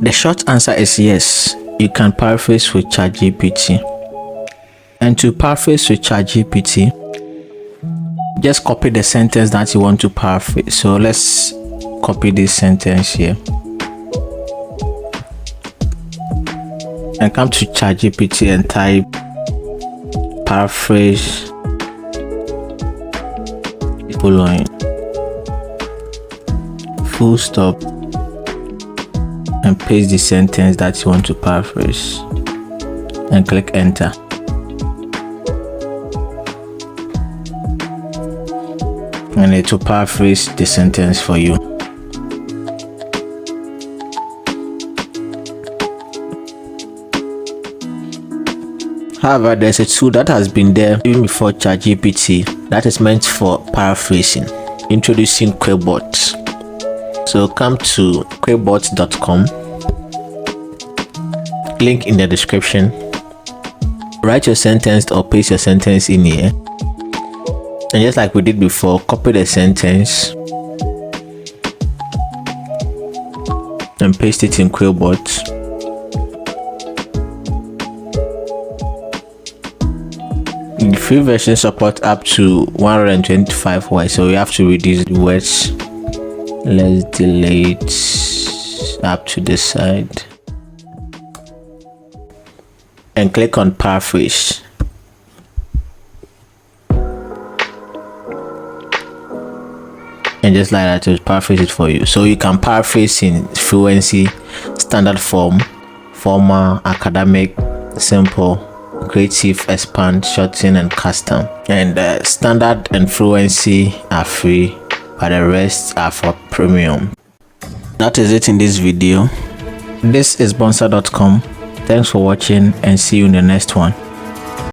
The short answer is yes, you can paraphrase with ChatGPT. And to paraphrase with ChatGPT, just copy the sentence that you want to paraphrase. So let's copy this sentence here and come to ChatGPT and type paraphrase following full stop and paste the sentence that you want to paraphrase and click enter. And it will paraphrase the sentence for you. However, there's a tool that has been there even before ChatGPT that is meant for paraphrasing, introducing Quillbot. So come to quillbot.com, link in the description. Write your sentence or paste your sentence in here, and just like we did before, copy the sentence and paste it in Quillbot. The free version supports up to 125 words, so you have to reduce the words. Let's delete up to this side and click on paraphrase. And just like that, it will paraphrase it for you. So you can paraphrase in fluency, standard form, formal, academic, simple, creative, expand, shorten, and custom. And standard and fluency are free, but the rest are for premium. That is it in this video. This is Bonsah.com. Thanks for watching and see you in the next one.